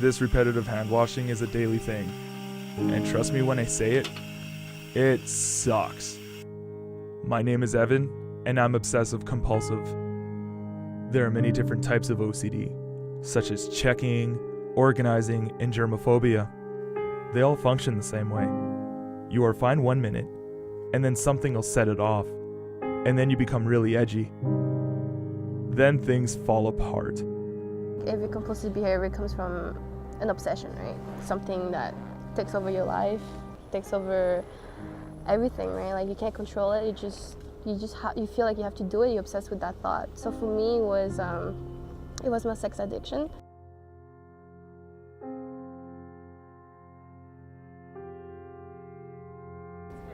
This repetitive hand washing is a daily thing. And trust me when I say it, it sucks. My name is Evan, and I'm obsessive compulsive. There are many different types of OCD, such as checking, organizing, and germophobia. They all function the same way. You are fine 1 minute, and then something will set it off, and then you become really edgy. Then things fall apart. Every compulsive behavior comes from an obsession, right? Something that takes over your life, takes over everything, right? Like you can't control it. You feel like you have to do it. You're obsessed with that thought. So for me, it was my sex addiction.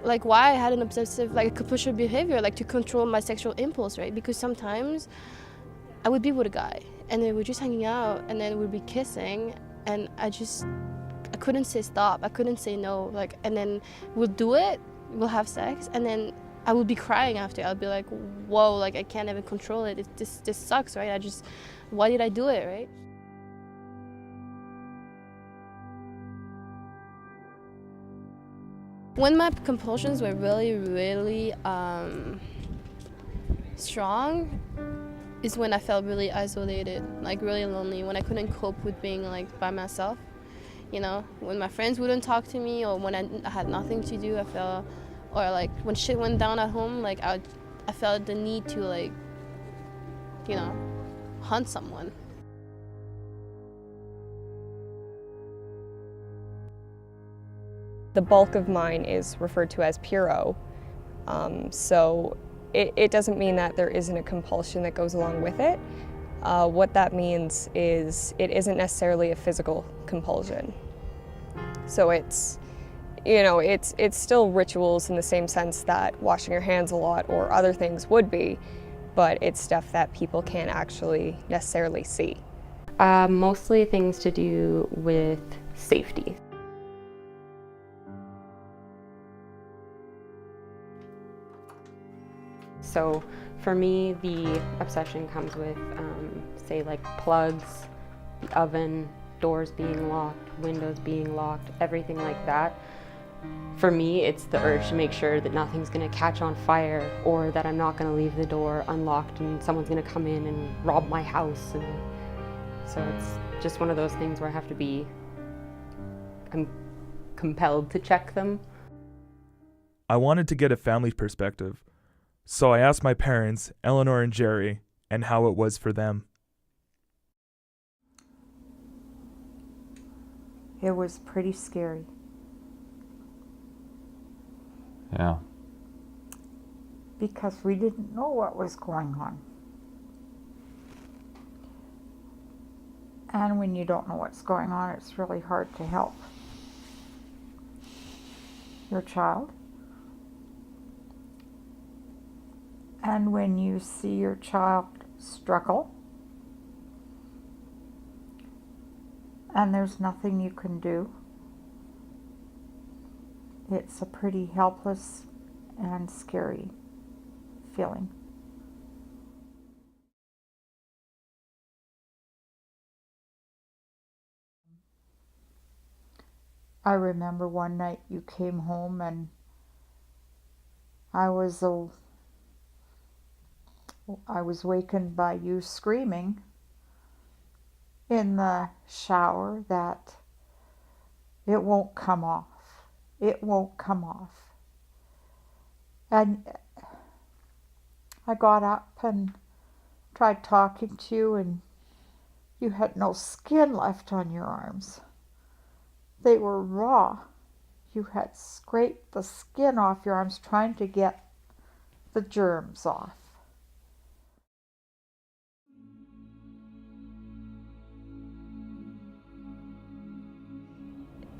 Like why I had an obsessive, like a compulsive behavior, like to control my sexual impulse, right? Because sometimes I would be with a guy and then we're just hanging out and then we'd be kissing and I couldn't say stop. I couldn't say no. Like, and then we'll do it, we'll have sex, and then I would be crying after. I'll be like, whoa, like I can't even control it. This sucks, right? Why did I do it, right? When my compulsions were really, really strong is when I felt really isolated, like really lonely, when I couldn't cope with being like by myself. You know, when my friends wouldn't talk to me or when I had nothing to do, I felt, or like when shit went down at home, like I felt the need to like, you know, hunt someone. The bulk of mine is referred to as puro, so it doesn't mean that there isn't a compulsion that goes along with it. What that means is it isn't necessarily a physical compulsion. So it's, you know, it's still rituals in the same sense that washing your hands a lot or other things would be, but it's stuff that people can't actually necessarily see. Mostly things to do with safety. So for me, the obsession comes with, say, like plugs, the oven, doors being locked, windows being locked, everything like that. For me, it's the urge to make sure that nothing's going to catch on fire or that I'm not going to leave the door unlocked and someone's going to come in and rob my house. And so it's just one of those things where I'm compelled to check them. I wanted to get a family perspective, so I asked my parents, Eleanor and Jerry, and how it was for them. It was pretty scary. Yeah. Because we didn't know what was going on. And when you don't know what's going on, it's really hard to help your child. And when you see your child struggle, and there's nothing you can do, it's a pretty helpless and scary feeling. I remember one night you came home and I was wakened by you screaming in the shower that it won't come off. It won't come off. And I got up and tried talking to you, and you had no skin left on your arms. They were raw. You had scraped the skin off your arms trying to get the germs off.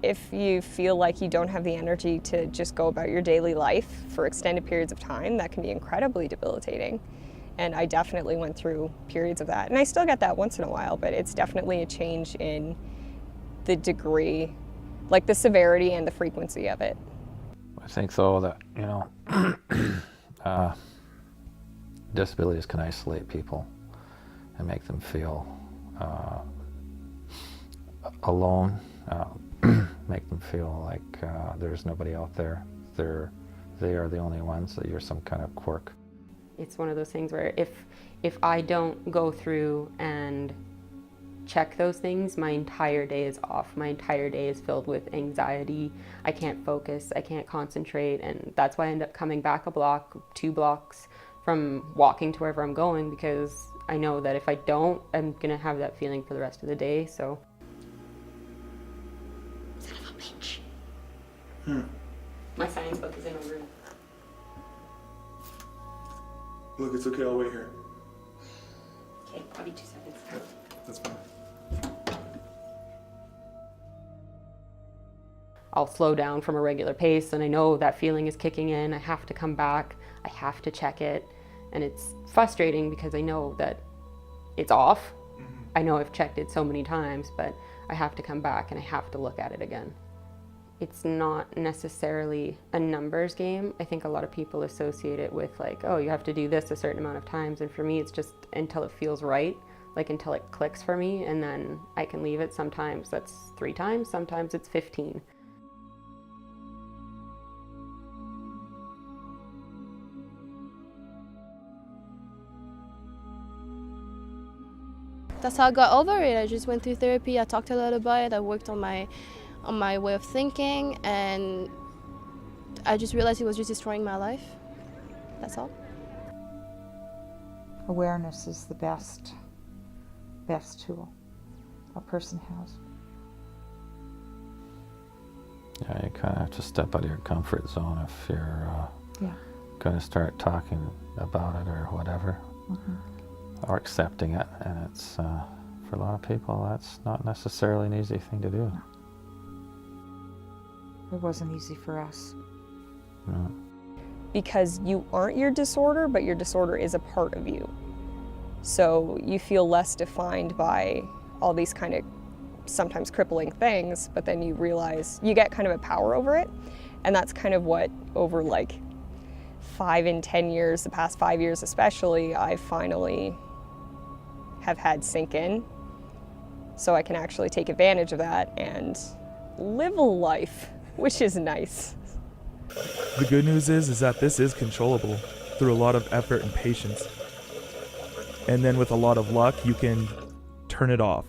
If you feel like you don't have the energy to just go about your daily life for extended periods of time, that can be incredibly debilitating. And I definitely went through periods of that. And I still get that once in a while, but it's definitely a change in the degree, like the severity and the frequency of it. I think though that, you know, disabilities can isolate people and make them feel alone, make them feel like there's nobody out there. They are the only ones, that you're some kind of quirk. It's one of those things where if I don't go through and check those things, my entire day is off. My entire day is filled with anxiety. I can't focus, I can't concentrate, and that's why I end up coming back a block, 2 blocks from walking to wherever I'm going, because I know that if I don't, I'm gonna have that feeling for the rest of the day. So son of a bitch. My science book is in my room. Look, it's okay, I'll wait here. Okay, probably 2 seconds. That's fine. I'll slow down from a regular pace, and I know that feeling is kicking in. I have to come back, I have to check it, and it's frustrating because I know that it's off. I know I've checked it so many times, but I have to come back and I have to look at it again. It's not necessarily a numbers game. I think a lot of people associate it with like, oh, you have to do this a certain amount of times, and for me it's just until it feels right, like until it clicks for me, and then I can leave it. Sometimes that's 3 times, sometimes it's 15. That's how I got over it. I just went through therapy. I talked a lot about it. I worked on my way of thinking, and I just realized it was just destroying my life. That's all. Awareness is the best tool a person has. Yeah, you kind of have to step out of your comfort zone if you're Yeah. going to start talking about it or whatever, or accepting it. And it's, for a lot of people, that's not necessarily an easy thing to do. It wasn't easy for us. No. Because you aren't your disorder, but your disorder is a part of you. So you feel less defined by all these kind of sometimes crippling things, but then you realize you get kind of a power over it. And that's kind of what over like 5 and 10 years, the past 5 years especially, I finally have had sink in. So I can actually take advantage of that and live a life, which is nice. The good news is that this is controllable through a lot of effort and patience. And then with a lot of luck, you can turn it off.